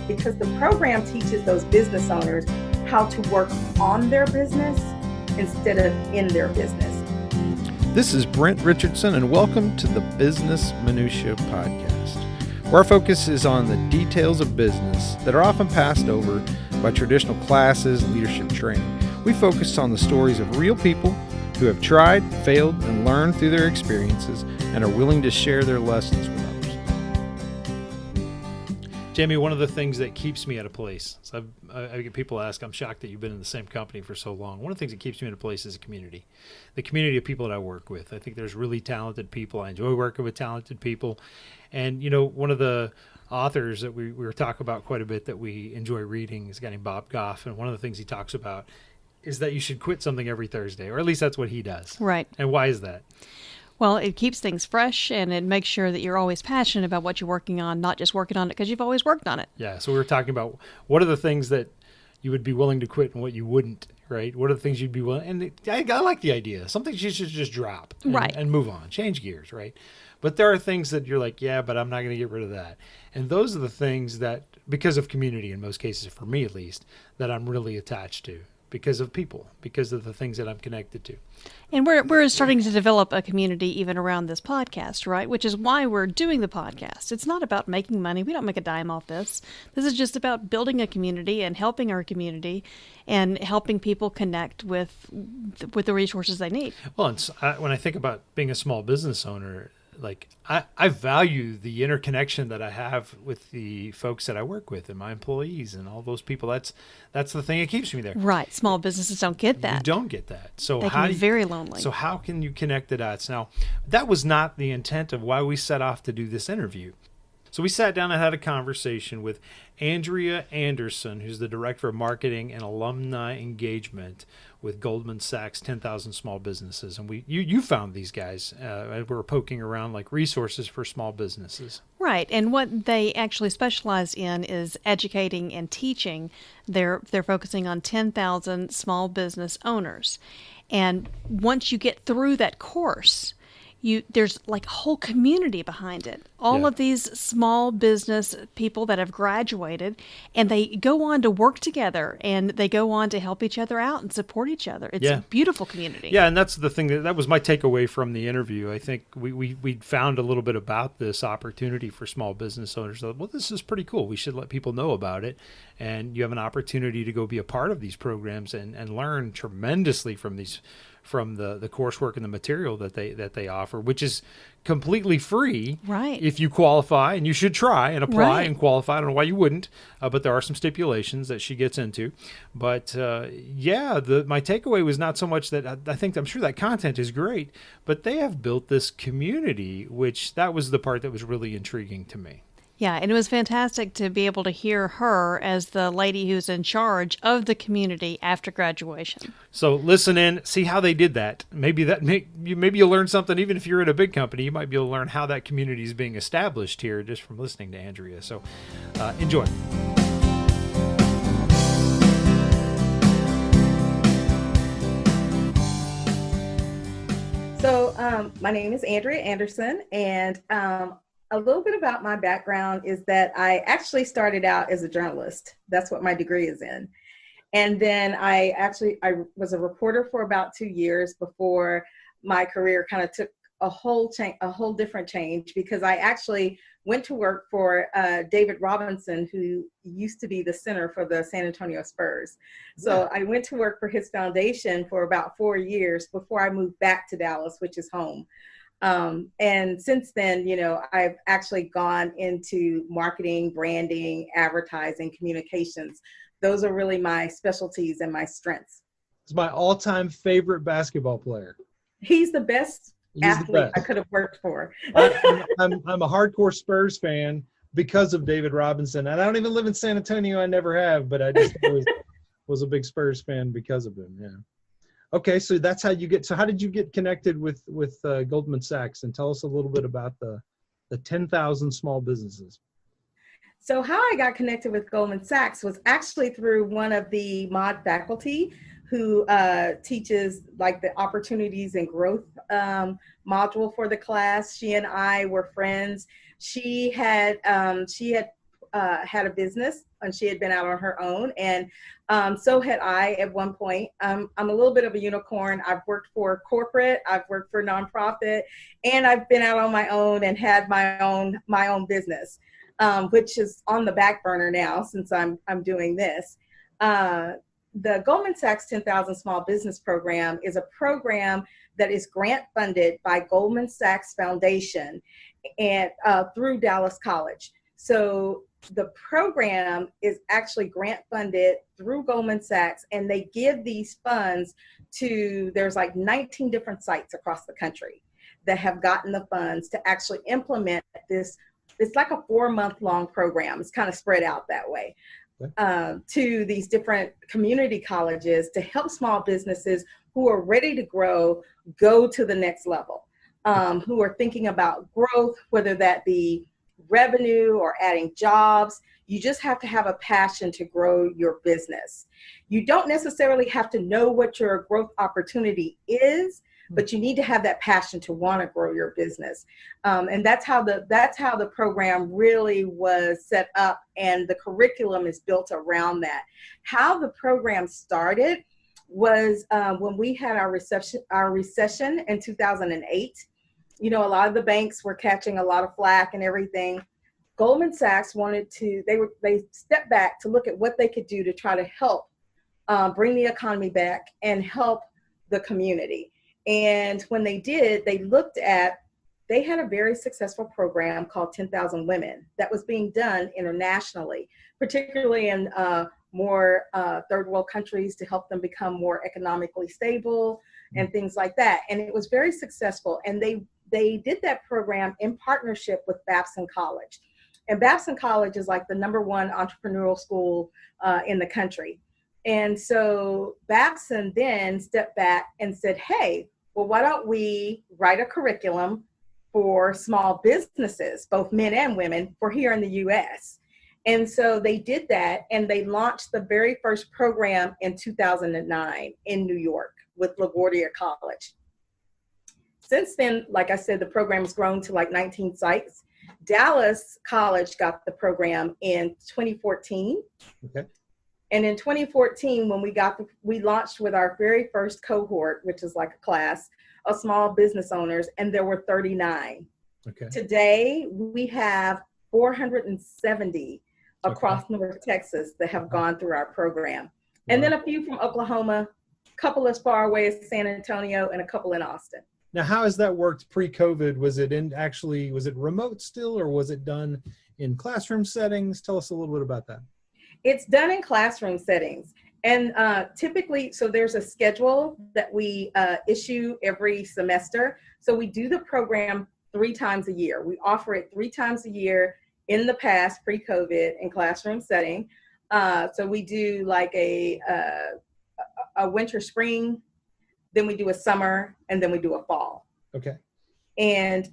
because the program teaches those business owners how to work on their business instead of in their business. This is Brent Richardson, and welcome to the Business Minutia Podcast, where our focus is on the details of business that are often passed over by traditional classes and leadership training. We focus on the stories of real people who have tried, failed, and learned through their experiences and are willing to share their lessons with others. Jamie, one of the things that keeps me at a place, so I get people ask, I'm shocked that you've been in the same company for so long. One of the things that keeps me in a place is a community, the community of people that I work with. I think there's really talented people. I enjoy working with talented people. And, you know, one of the authors that we were talking about quite a bit that we enjoy reading is a guy named Bob Goff. And one of the things he talks about is that you should quit something every Thursday, or at least that's what he does. Right. And why is that? Well, it keeps things fresh, and it makes sure that you're always passionate about what you're working on, not just working on it because you've always worked on it. Yeah. So we were talking about what are the things that you would be willing to quit and what you wouldn't, right? What are the things you'd be willing? And I like the idea. Some things you should just drop and move on, change gears, right? But there are things that you're like, yeah, but I'm not going to get rid of that. And those are the things that, because of community in most cases, for me at least, that I'm really attached to. Because of people, because of the things that I'm connected to. And we're starting to develop a community even around this podcast, right? Which is why we're doing the podcast. It's not about making money. We don't make a dime off this. This is just about building a community and helping our community and helping people connect with the resources they need. Well, when I think about being a small business owner, like I value the interconnection that I have with the folks that I work with and my employees and all those people. That's the thing that keeps me there. Right. Small businesses don't get that. You don't get that. So they can be very lonely. So how can you connect the dots? Now, that was not the intent of why we set off to do this interview. So we sat down and had a conversation with Andrea Anderson, who's the Director of Marketing and Alumni Engagement with Goldman Sachs 10,000 Small Businesses. And you found these guys. We were poking around like resources for small businesses. Right. And what they actually specialize in is educating and teaching. They're focusing on 10,000 small business owners. And once you get through that course, there's like a whole community behind it. All of these small business people that have graduated, and they go on to work together, and they go on to help each other out and support each other. It's a beautiful community. Yeah, and that's the thing that was my takeaway from the interview. I think we found a little bit about this opportunity for small business owners. Well, this is pretty cool. We should let people know about it. And you have an opportunity to go be a part of these programs and learn tremendously from the coursework and the material that they offer, which is completely free, right? If you qualify, and you should try and apply and qualify. I don't know why you wouldn't, but there are some stipulations that she gets into. But my takeaway was not so much that I'm sure that content is great, but they have built this community, which that was the part that was really intriguing to me. Yeah, and it was fantastic to be able to hear her as the lady who's in charge of the community after graduation. So listen in, see how they did that. Maybe you'll learn something. Even if you're in a big company, you might be able to learn how that community is being established here just from listening to Andrea. So enjoy. So my name is Andrea Anderson, and a little bit about my background is that I actually started out as a journalist. That's what my degree is in. And then I was a reporter for about 2 years before my career kind of took a whole different change, because I actually went to work for David Robinson, who used to be the center for the San Antonio Spurs. So I went to work for his foundation for about 4 years before I moved back to Dallas, which is home. And since then, I've actually gone into marketing, branding, advertising, communications. Those are really my specialties and my strengths. He's my all-time favorite basketball player. He's the best athlete I could have worked for. I'm a hardcore Spurs fan because of David Robinson. And I don't even live in San Antonio. I never have, but I just was a big Spurs fan because of him. Yeah. Okay, so that's how you get. So how did you get connected with Goldman Sachs? And tell us a little bit about the 10,000 small businesses. So how I got connected with Goldman Sachs was actually through one of the mod faculty who teaches like the opportunities and growth module for the class. She and I were friends. She had had a business, and she had been out on her own. And so had I at one point. I'm a little bit of a unicorn. I've worked for corporate, I've worked for nonprofit, and I've been out on my own and had my own business, which is on the back burner now since I'm doing this. The Goldman Sachs 10,000 Small Business Program is a program that is grant funded by Goldman Sachs Foundation and through Dallas College. So the program is actually grant funded through Goldman Sachs, and they give these funds to, there's like 19 different sites across the country that have gotten the funds to actually implement this. It's like a 4-month-long program. It's kind of spread out that way. To these different community colleges to help small businesses who are ready to grow go to the next level, who are thinking about growth, whether that be revenue or adding jobs. You just have to have a passion to grow your business. You don't necessarily have to know what your growth opportunity is, but you need to have that passion to want to grow your business. And that's how the program really was set up, and the curriculum is built around that. How the program started was when we had our recession in 2008. You know, a lot of the banks were catching a lot of flack and everything. Goldman Sachs they stepped back to look at what they could do to try to help bring the economy back and help the community. And when they did, they had a very successful program called 10,000 Women that was being done internationally, particularly in more third world countries, to help them become more economically stable and things like that. And it was very successful. And they did that program in partnership with Babson College. And Babson College is like the #1 entrepreneurial school in the country. And so Babson then stepped back and said, hey, well, why don't we write a curriculum for small businesses, both men and women, for here in the US. And so they did that, and they launched the very first program in 2009 in New York with LaGuardia College. Since then, like I said, the program has grown to like 19 sites. Dallas College got the program in 2014. Okay. And in 2014, when we launched with our very first cohort, which is like a class of small business owners, and there were 39. Okay. Today, we have 470 across North Texas that have gone through our program. And then a few from Oklahoma, a couple as far away as San Antonio, and a couple in Austin. Now, how has that worked pre-COVID? Was it remote still, or was it done in classroom settings? Tell us a little bit about that. It's done in classroom settings. And typically, so there's a schedule that we issue every semester. So we do the program 3 times a year. We offer it 3 times a year in the past, pre-COVID, in classroom setting. So we do like a winter, spring, then we do a summer, and then we do a fall. Okay. And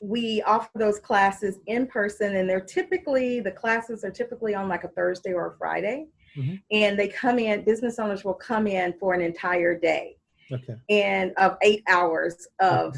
we offer those classes in person, and the classes are typically on like a Thursday or a Friday. Mm-hmm. And they come in, business owners will come in for an entire day. Okay. And of 8 hours of,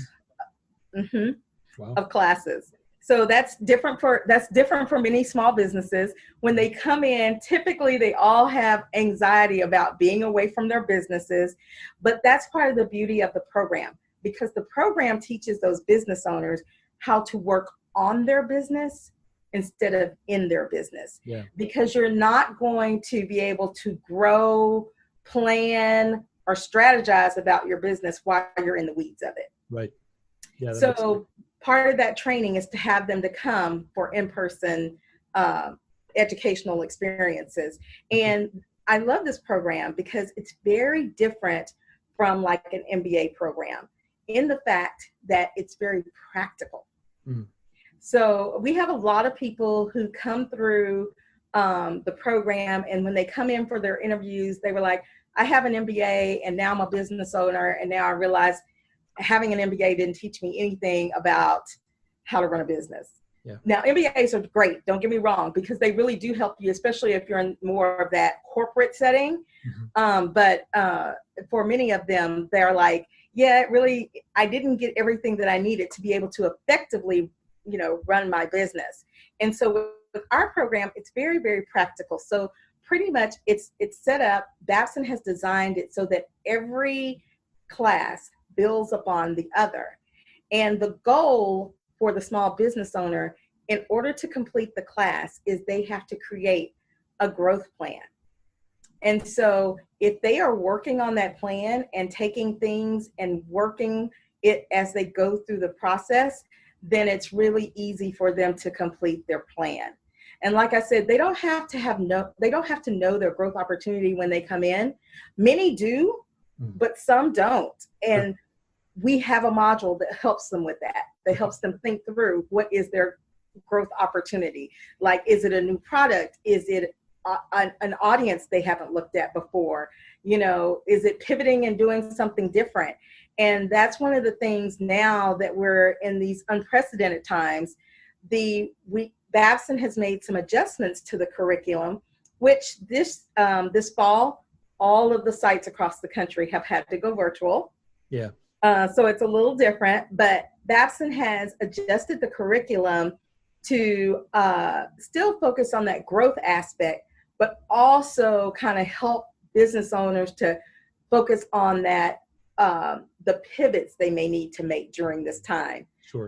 of classes. So that's different for many small businesses. When they come in, typically they all have anxiety about being away from their businesses, but that's part of the beauty of the program, because the program teaches those business owners how to work on their business instead of in their business. Yeah. Because you're not going to be able to grow, plan, or strategize about your business while you're in the weeds of it. Right. Yeah. So part of that training is to have them to come for in-person educational experiences. And I love this program because it's very different from like an MBA program in the fact that it's very practical. Mm. So we have a lot of people who come through the program, and when they come in for their interviews, they were like, I have an MBA and now I'm a business owner, and now I realize having an MBA didn't teach me anything about how to run a business. Yeah. Now, MBAs are great, don't get me wrong, because they really do help you, especially if you're in more of that corporate setting. Mm-hmm. But for many of them, they're like, yeah, really, I didn't get everything that I needed to be able to effectively, run my business. And so with our program, it's very, very practical. So pretty much it's set up, Babson has designed it so that every class builds upon the other. And the goal for the small business owner, in order to complete the class, is they have to create a growth plan. And so if they are working on that plan and taking things and working it as they go through the process, then it's really easy for them to complete their plan. And like I said, they don't have to know their growth opportunity when they come in. Many do, but some don't. And we have a module that helps them with that helps them think through what is their growth opportunity. Like, is it a new product? Is it an audience they haven't looked at before? Is it pivoting and doing something different? And that's one of the things now that we're in these unprecedented times. Babson has made some adjustments to the curriculum, which this fall, all of the sites across the country have had to go virtual. Yeah. So it's a little different, but Babson has adjusted the curriculum to still focus on that growth aspect, but also kind of help business owners to focus on that, the pivots they may need to make during this time. Sure.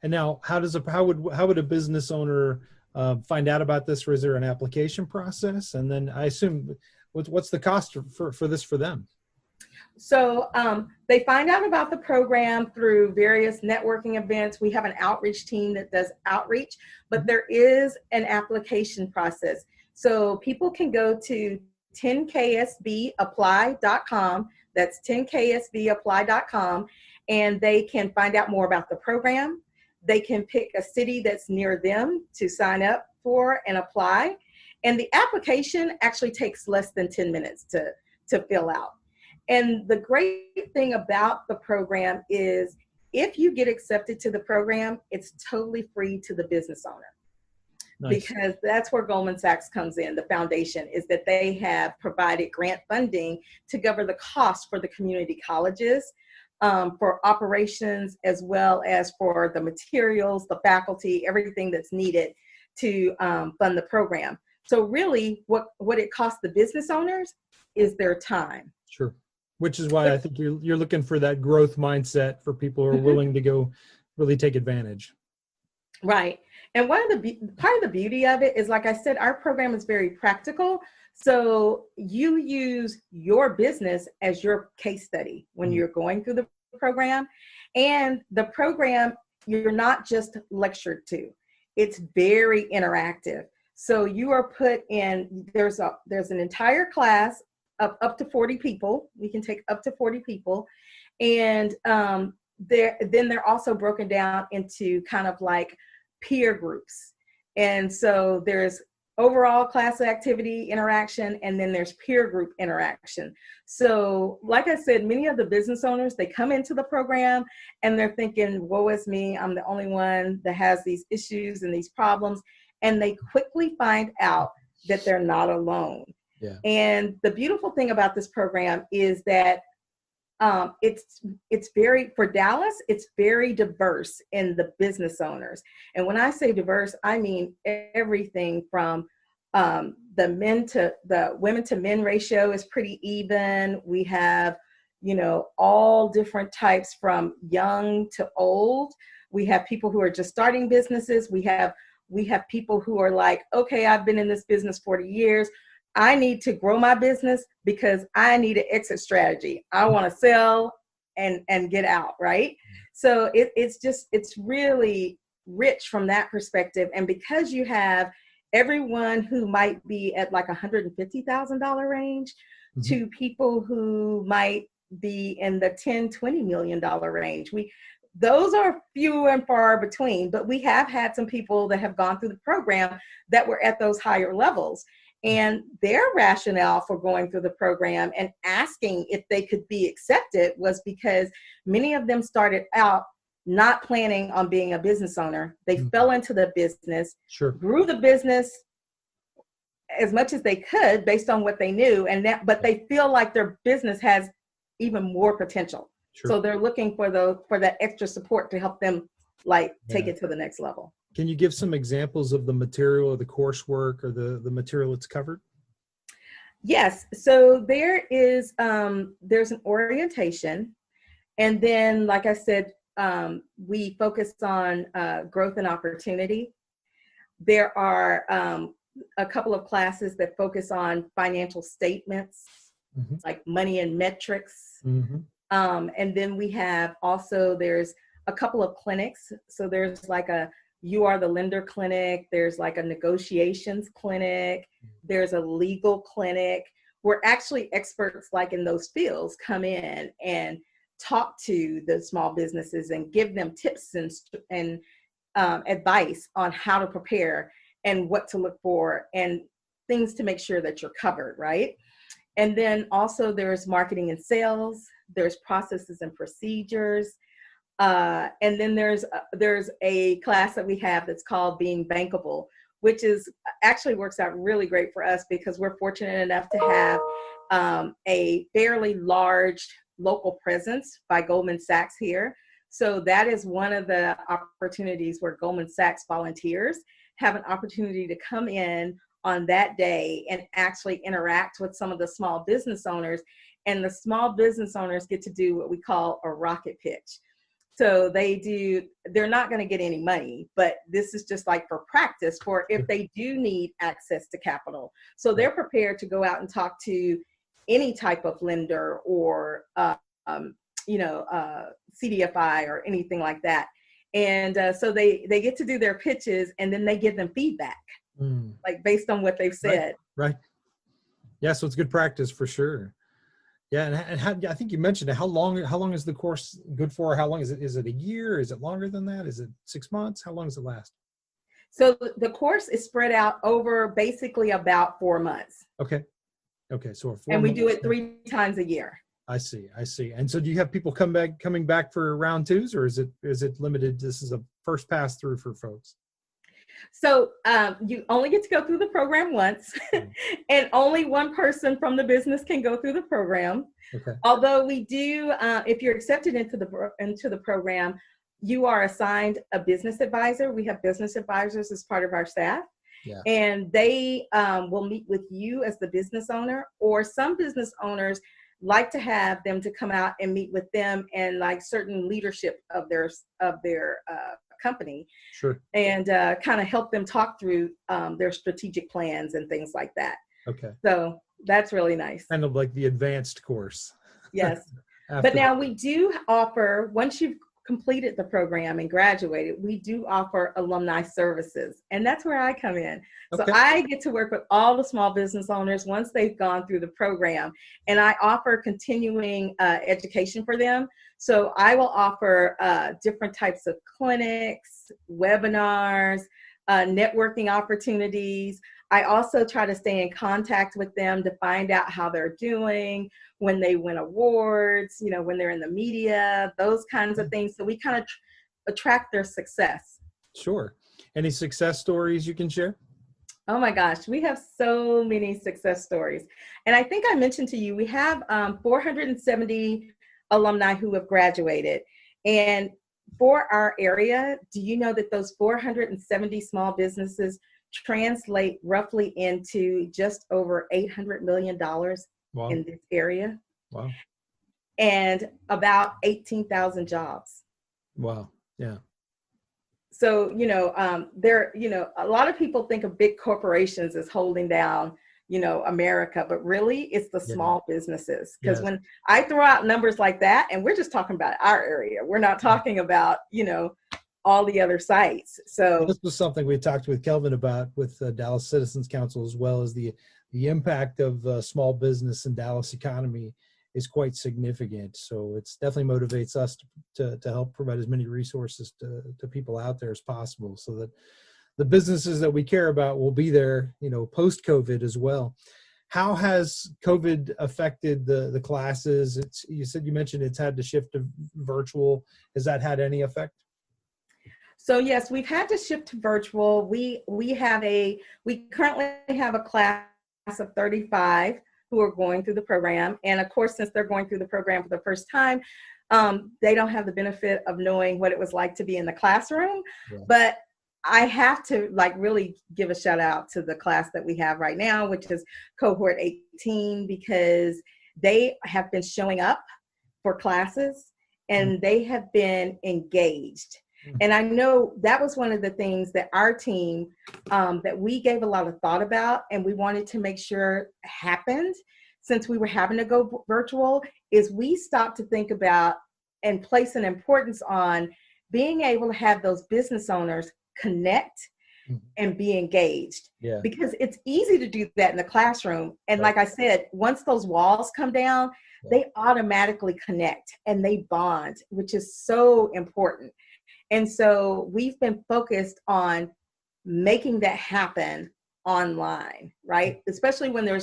And now, how would a business owner find out about this? Or is there an application process? And then I assume, what's the cost for this for them? So they find out about the program through various networking events. We have an outreach team that does outreach, but there is an application process. So people can go to 10ksbapply.com. That's 10ksbapply.com, and they can find out more about the program. They can pick a city that's near them to sign up for and apply. And the application actually takes less than 10 minutes to fill out. And the great thing about the program is if you get accepted to the program, it's totally free to the business owner. Nice. Because that's where Goldman Sachs comes in. The foundation is that they have provided grant funding to cover the cost for the community colleges, for operations, as well as for the materials, the faculty, everything that's needed to fund the program. So really what it costs the business owners is their time. Sure. Which is why I think you're looking for that growth mindset for people who are willing to go really take advantage. Right. And part of the beauty of it is, like I said, our program is very practical. So you use your business as your case study when you're going through the program. And the program, you're not just lectured to. It's very interactive. So you are put in, there's an entire class of up to 40 people. We can take up to 40 people. And they're also broken down into kind of like peer groups. And so there's overall class activity interaction, and then there's peer group interaction. So like I said, many of the business owners, they come into the program and they're thinking, woe is me, I'm the only one that has these issues and these problems. And they quickly find out that they're not alone. Yeah. And the beautiful thing about this program is that it's very, for Dallas, it's very diverse in the business owners. And when I say diverse, I mean everything from the women to men ratio is pretty even. We have, all different types from young to old. We have people who are just starting businesses. We have people who are like, okay, I've been in this business 40 years. I need to grow my business because I need an exit strategy. I want to sell and get out, right? So it's really rich from that perspective. And because you have everyone who might be at like $150,000 range to people who might be in the $10, $20 million range, those are few and far between, but we have had some people that have gone through the program that were at those higher levels. And their rationale for going through the program and asking if they could be accepted was because many of them started out not planning on being a business owner. They fell into the business, grew the business as much as they could based on what they knew, but they feel like their business has even more potential. So they're looking for that extra support to help them take it to the next level. Can you give some examples of the material or the coursework or the material that's covered? Yes. So there is there's an orientation, and then, like I said, we focus on growth and opportunity. There are a couple of classes that focus on financial statements, like money and metrics. And then we have also, there's a couple of clinics. So there's like a You Are the Lender clinic. There's like a negotiations clinic. There's a legal clinic where actually experts like in those fields come in and talk to the small businesses and give them tips and advice on how to prepare and what to look for and things to make sure that you're covered, right? And then also there's marketing and sales, there's processes and procedures. And then there's a class that we have that's called Being Bankable, which is actually works out really great for us because we're fortunate enough to have a fairly large local presence by Goldman Sachs here. So that is one of the opportunities where Goldman Sachs volunteers have an opportunity to come in on that day and actually interact with some of the small business owners. And the small business owners get to do what we call a rocket pitch. So they're not going to get any money, but this is just like for practice for if they do need access to capital. So they're prepared to go out and talk to any type of lender or, CDFI or anything like that. And so they get to do their pitches and then they give them feedback, like based on what they've said. Right. Yeah. So it's good practice for sure. Yeah. And how, I think you mentioned it. How long is the course good for? How long is it? Is it a year? Is it longer than that? Is it 6 months? How long does it last? So the course is spread out over basically about 4 months. Okay. So and we do it 3 times a year. I see. And so do you have people coming back for round twos, or is it limited? This is a first pass through for folks. So you only get to go through the program once, and only one person from the business can go through the program. Okay. Although we do, if you're accepted into the program, you are assigned a business advisor. We have business advisors as part of our staff. Yeah. And they will meet with you as the business owner, or some business owners like to have them to come out and meet with them and like certain leadership of their company. Sure. And kind of help them talk through their strategic plans and things like that. Okay. So that's really nice. Kind of like the advanced course. Yes. But now we do offer, once you've completed the program and graduated, we do offer Alumni Services. And that's where I come in. So I get to work with all the small business owners once they've gone through the program. And I offer continuing education for them. So I will offer different types of clinics, webinars, networking opportunities. I also try to stay in contact with them to find out how they're doing, when they win awards, when they're in the media, those kinds of things. So we kind of track their success. Sure. Any success stories you can share? Oh my gosh, we have so many success stories. And I think I mentioned to you, we have 470 alumni who have graduated. And for our area, do you know that those 470 small businesses translate roughly into just over $800 million wow. in this area? Wow. And about 18,000 jobs. Wow. Yeah. So, a lot of people think of big corporations as holding down, America, but really it's the small businesses. Because when I throw out numbers like that, and we're just talking about our area, we're not talking about, all the other sites. So this was something we talked with Kelvin about with Dallas Citizens Council, as well as the impact of small business in Dallas economy is quite significant. So it's definitely motivates us to help provide as many resources to people out there as possible, so that the businesses that we care about will be there, post-COVID as well. How has COVID affected the classes? You mentioned it's had to shift to virtual. Has that had any effect? So yes, we've had to shift to virtual. We currently have a class of 35 who are going through the program. And of course, since they're going through the program for the first time, they don't have the benefit of knowing what it was like to be in the classroom. Yeah. But I have to like really give a shout out to the class that we have right now, which is cohort 18, because they have been showing up for classes and they have been engaged. And I know that was one of the things that our team, that we gave a lot of thought about, and we wanted to make sure happened since we were having to go virtual, is we stopped to think about and place an importance on being able to have those business owners connect and be engaged. Yeah. Because it's easy to do that in the classroom. And like I said, once those walls come down, they automatically connect and they bond, which is so important. And so we've been focused on making that happen online, right? Especially when they're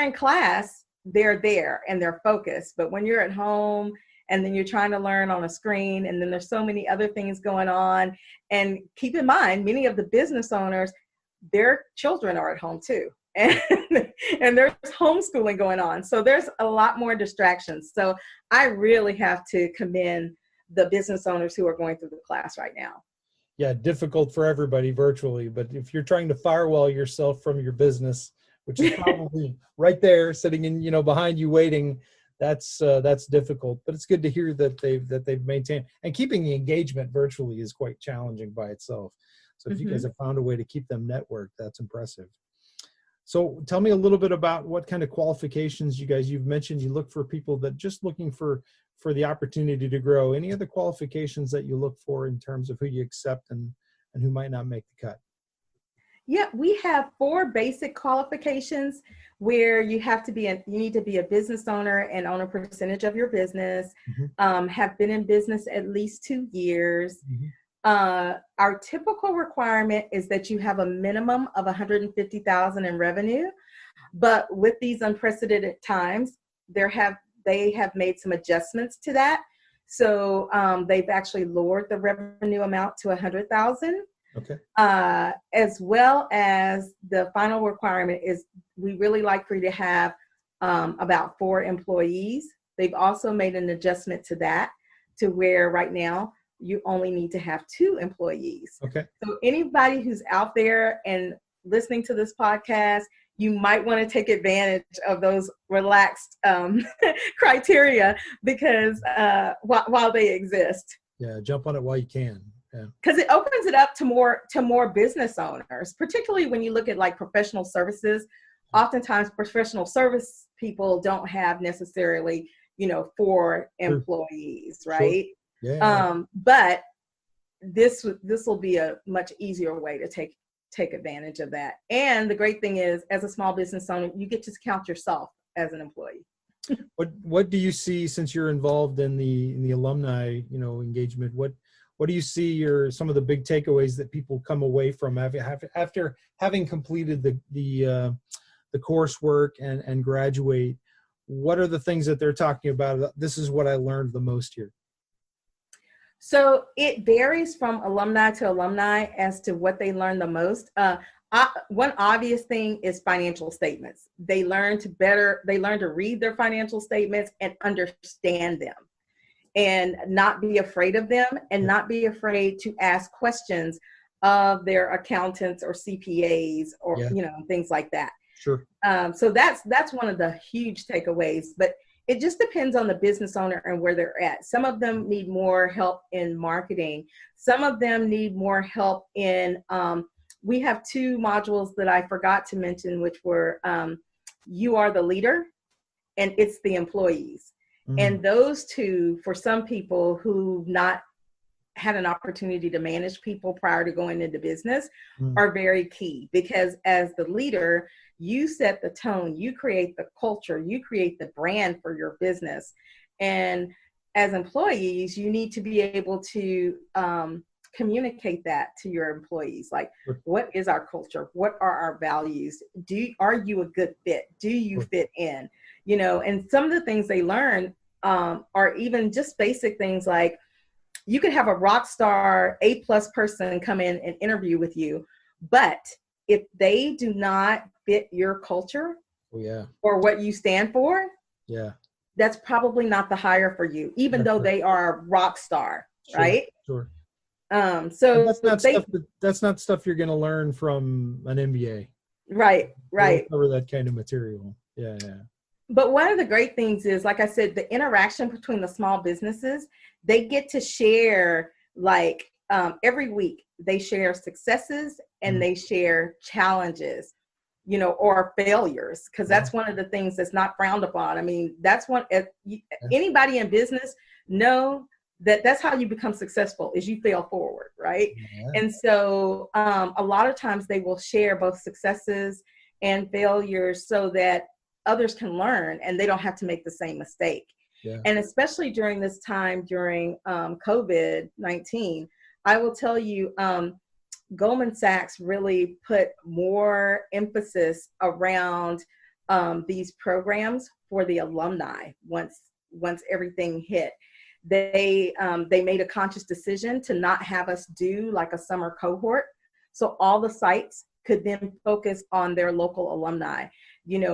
in class, they're there and they're focused. But when you're at home and then you're trying to learn on a screen, and then there's so many other things going on. And keep in mind, many of the business owners, their children are at home too. And there's homeschooling going on. So there's a lot more distractions. So I really have to commend the business owners who are going through the class right now. Yeah, difficult for everybody virtually, but if you're trying to firewall yourself from your business, which is probably right there sitting in, behind you waiting, that's difficult. But it's good to hear that they've maintained, and keeping the engagement virtually is quite challenging by itself. So if you guys have found a way to keep them networked, that's impressive. So tell me a little bit about what kind of qualifications you've mentioned you look for people that just looking for the opportunity to grow. Any other qualifications that you look for in terms of who you accept and who might not make the cut? Yeah, we have 4 basic qualifications where you need to be a business owner and own a percentage of your business, have been in business at least 2 years. Our typical requirement is that you have a minimum of $150,000 in revenue, but with these unprecedented times, they have made some adjustments to that. So they've actually lowered the revenue amount to $100,000. Okay. As well as the final requirement is we really like for you to have about 4 employees. They've also made an adjustment to that to where right now you only need to have 2 employees. Okay. So anybody who's out there and listening to this podcast, you might want to take advantage of those relaxed criteria because while they exist. Yeah, jump on it while you can. Because it opens it up to more business owners, particularly when you look at like professional services. Oftentimes professional service people don't have necessarily, 4 employees, right? Sure. Yeah. But this will be a much easier way to take advantage of that. And the great thing is, as a small business owner, you get to count yourself as an employee. What do you see, since you're involved in the alumni, engagement? What do you see are some of the big takeaways that people come away from after having completed the coursework and graduate? What are the things that they're talking about? This is what I learned the most here. So it varies from alumni to alumni as to what they learn the most. One obvious thing is financial statements. They learn to read their financial statements and understand them, and not be afraid of them, and not be afraid to ask questions of their accountants or CPAs or things like that. Sure. So that's one of the huge takeaways, but it just depends on the business owner and where they're at. Some of them need more help in marketing. Some of them need more help in, we have 2 modules that I forgot to mention, which were You Are the Leader and It's the Employees. And those 2, for some people who've not had an opportunity to manage people prior to going into business, are very key, because as the leader, you set the tone, you create the culture, you create the brand for your business. And as employees, you need to be able to communicate that to your employees. Like, what is our culture? What are our values? Are you a good fit? Do you fit in? And some of the things they learn are even just basic things like, you could have a rock star A+ person come in and interview with you, but if they do not fit your culture or what you stand for, that's probably not the hire for you, even though they are a rock star, right? Sure. And So that's not stuff you're going to learn from an MBA. right. They don't cover that kind of material. Yeah. But one of the great things is, like I said, the interaction between the small businesses, they get to share, like, every week they share successes and they share challenges, or failures, because that's one of the things that's not frowned upon. I mean, that's anybody in business know that's how you become successful, is you fail forward, right? Yeah. And so a lot of times they will share both successes and failures so that others can learn and they don't have to make the same mistake. Yeah. And especially during this time, during COVID-19, I will tell you, Goldman Sachs really put more emphasis around these programs for the alumni once everything hit. They made a conscious decision to not have us do like a summer cohort. So all the sites could then focus on their local alumni. We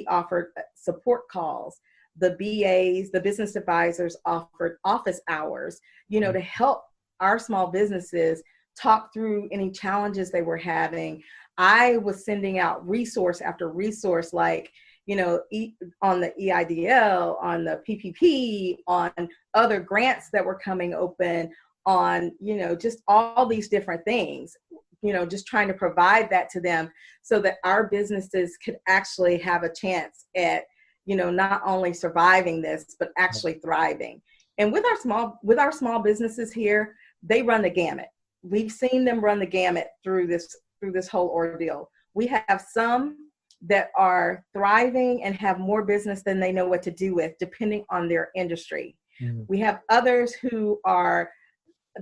offered support calls. The BAs, the business advisors, offered office hours, to help our small businesses talk through any challenges they were having. I was sending out resource after resource, like, on the EIDL, on the PPP, on other grants that were coming open, on, just all these different things, just trying to provide that to them so that our businesses could actually have a chance at, not only surviving this, but actually thriving. And with our small businesses here, they run the gamut. We've seen them run the gamut through this whole ordeal. We have some that are thriving and have more business than they know what to do with, depending on their industry. Mm-hmm. We have others who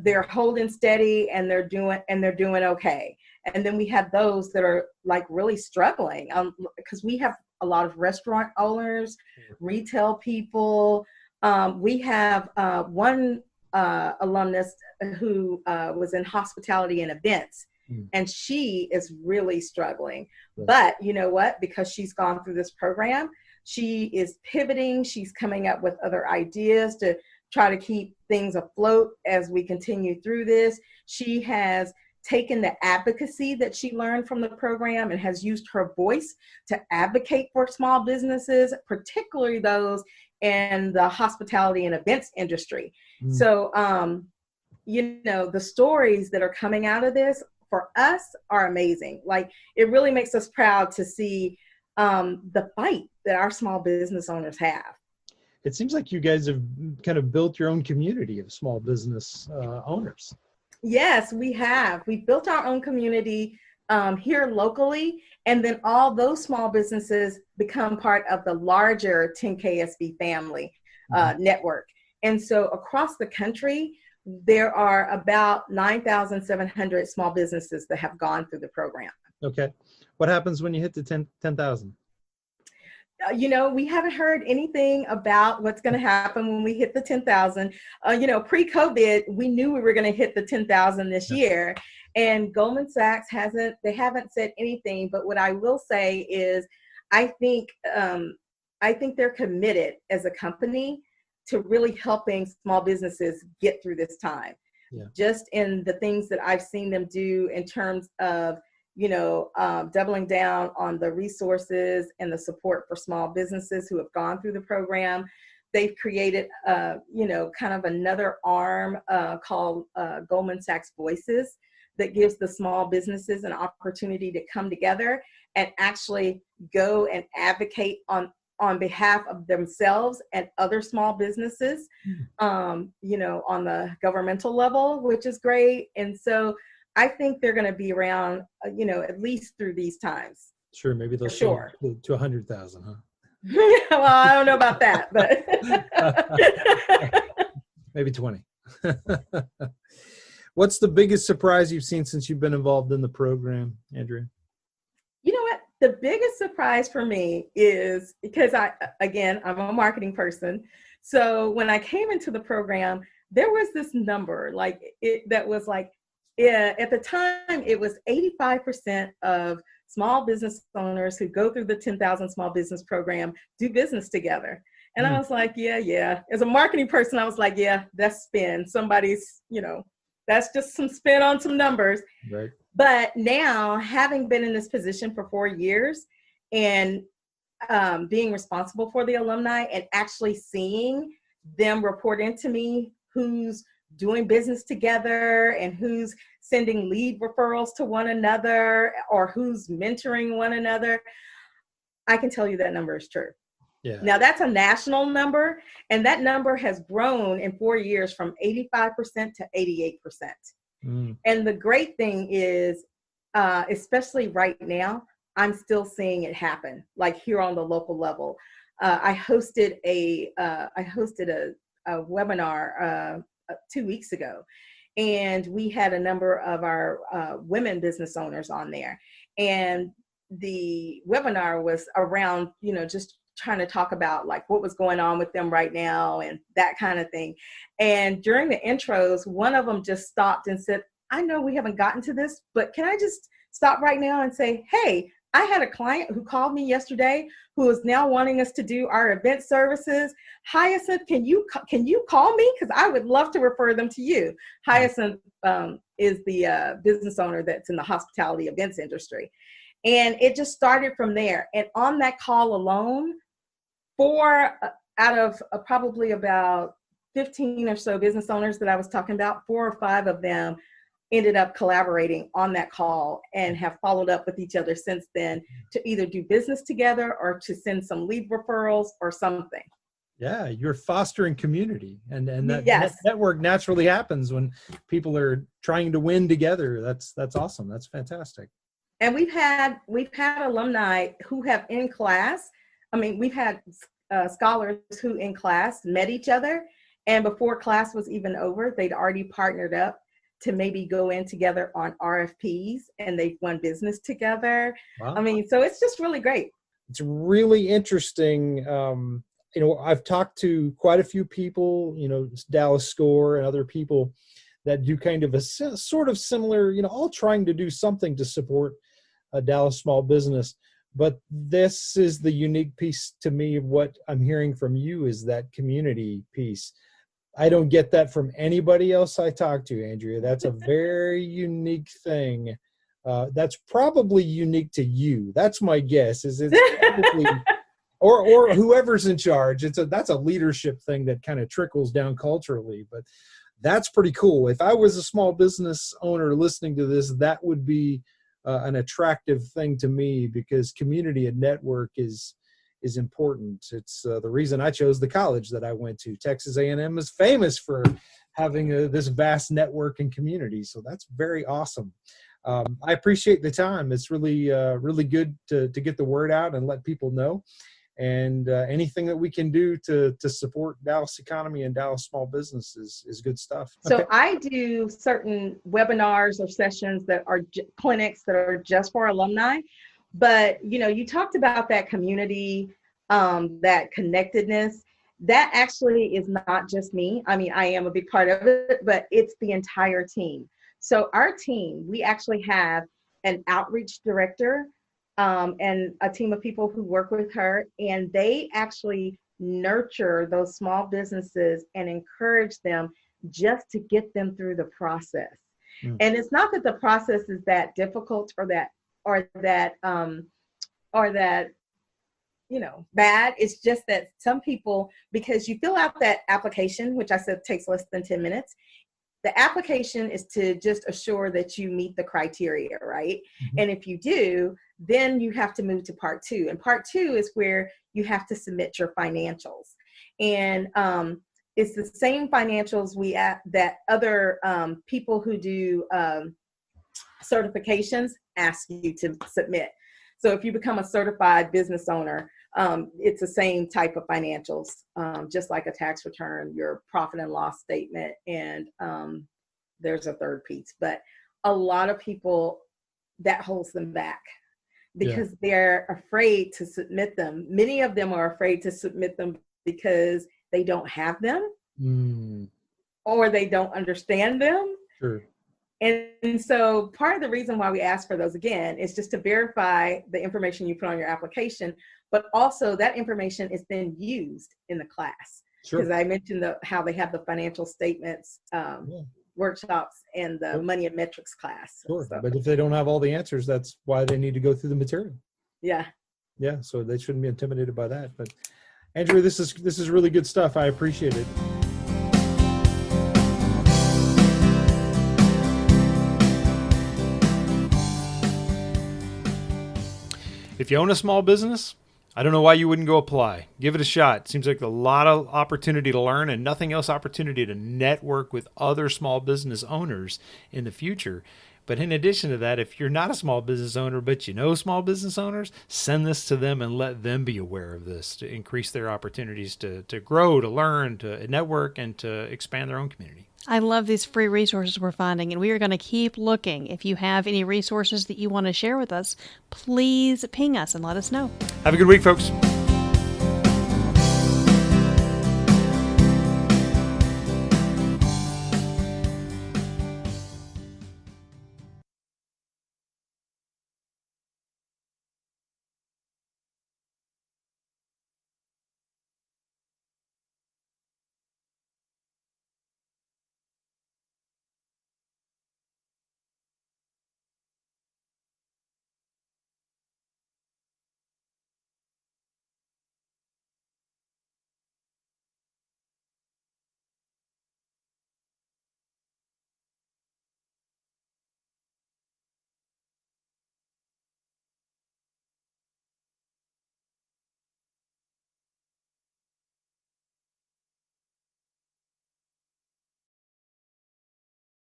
they're holding steady and they're doing okay. And then we have those that are like really struggling, because we have a lot of restaurant owners, retail people. We have one alumnus who was in hospitality and events, and she is really struggling. Right. But you know what? Because she's gone through this program, she is pivoting. She's coming up with other ideas to try to keep things afloat as we continue through this. She has taken the advocacy that she learned from the program and has used her voice to advocate for small businesses, particularly those in the hospitality and events industry. So, the stories that are coming out of this for us are amazing. Like, it really makes us proud to see the fight that our small business owners have. It seems like you guys have kind of built your own community of small business owners. Yes, we have. We've built our own community here locally, and then all those small businesses become part of the larger 10KSB family network. And so across the country, there are about 9,700 small businesses that have gone through the program. Okay. What happens when you hit the 10,000? We haven't heard anything about what's going to happen when we hit the 10,000. Pre-COVID, we knew we were going to hit the 10,000 this year, and Goldman Sachs haven't said anything. But what I will say is, I think they're committed as a company to really helping small businesses get through this time. Yeah. Just in the things that I've seen them do in terms of doubling down on the resources and the support for small businesses who have gone through the program. They've created, kind of another arm called Goldman Sachs Voices that gives the small businesses an opportunity to come together and actually go and advocate on behalf of themselves and other small businesses, on the governmental level, which is great. And so I think they're going to be around, at least through these times. Sure, maybe they'll show to 100,000, huh? Well, I don't know about that, but maybe 20. What's the biggest surprise you've seen since you've been involved in the program, Andrea? You know what? The biggest surprise for me is because I'm a marketing person. So when I came into the program, there was this number that was like, at the time, it was 85% of small business owners who go through the 10,000 small business program do business together. And I was like, yeah. As a marketing person, I was like, yeah, that's spin. Somebody's, That's just some spin on some numbers. Right. But now, having been in this position for 4 years and being responsible for the alumni and actually seeing them report into me who's doing business together and who's sending lead referrals to one another or who's mentoring one another, I can tell you that number is true. Yeah. Now, that's a national number, and that number has grown in 4 years from 85% to 88%. Mm. And the great thing is, especially right now, I'm still seeing it happen, like here on the local level. I hosted a webinar 2 weeks ago, and we had a number of our women business owners on there. And the webinar was around, just trying to talk about like what was going on with them right now and that kind of thing. And during the intros, one of them just stopped and said, I know we haven't gotten to this, but can I just stop right now and say, hey, I had a client who called me yesterday who is now wanting us to do our event services. Hyacinth, can you call me? Because I would love to refer them to you. Hyacinth is the business owner that's in the hospitality events industry. And it just started from there. And on that call alone, 4 out of probably about 15 or so business owners that I was talking about, 4 or 5 of them ended up collaborating on that call and have followed up with each other since then to either do business together or to send some lead referrals or something. Yeah, you're fostering community, and that Yes. network naturally happens when people are trying to win together. That's awesome. That's fantastic. And we've had alumni who have in class. I mean, we've had scholars who in class met each other, and before class was even over, they'd already partnered up to maybe go in together on RFPs, and they've won business together. Wow. I mean, so it's just really great. It's really interesting. I've talked to quite a few people, Dallas Score and other people that do kind of a sort of similar, all trying to do something to support a Dallas small business. But this is the unique piece to me of what I'm hearing from you is that community piece. I don't get that from anybody else I talk to, Andrea. That's a very unique thing. That's probably unique to you. That's my guess. Is it's probably, or whoever's in charge. That's a leadership thing that kind of trickles down culturally. But that's pretty cool. If I was a small business owner listening to this, that would be an attractive thing to me because community and network is important. It's the reason I chose the college that I went to. Texas A&M is famous for having this vast network and community. So that's very awesome. I appreciate the time. It's really, really good to get the word out and let people know. And anything that we can do to support Dallas economy and Dallas small business is good stuff. So Okay. I do certain webinars or sessions that are clinics that are just for alumni. But, you talked about that community, that connectedness. That actually is not just me. I mean, I am a big part of it, but it's the entire team. So our team, we actually have an outreach director and a team of people who work with her, and they actually nurture those small businesses and encourage them just to get them through the process. Mm. And it's not that the process is that difficult or that bad. It's just that some people, because you fill out that application, which I said takes less than 10 minutes, the application is to just assure that you meet the criteria, right? Mm-hmm. And if you do, then you have to move to part 2. And part 2 is where you have to submit your financials. And it's the same financials that other people who do certifications ask you to submit. So if you become a certified business owner, it's the same type of financials, just like a tax return, your profit and loss statement, and there's a third piece. But a lot of people, that holds them back because they're afraid to submit them. Many of them are afraid to submit them because they don't have them or they don't understand them. Sure. And so part of the reason why we ask for those again is just to verify the information you put on your application, but also that information is then used in the class. Because I mentioned how they have the financial statements workshops in the Sure. money and metrics class. Sure. So, But if they don't have all the answers, that's why they need to go through the material. yeah. Yeah. So they shouldn't be intimidated by that. But Andrea, this is really good stuff. I appreciate it. If you own a small business, I don't know why you wouldn't go apply. Give it a shot. Seems like a lot of opportunity to learn and nothing else opportunity to network with other small business owners in the future. But in addition to that, if you're not a small business owner, but you know small business owners, send this to them and let them be aware of this to increase their opportunities to grow, to learn, to network, and to expand their own community. I love these free resources we're finding, and we are going to keep looking. If you have any resources that you want to share with us, please ping us and let us know. Have a good week, folks.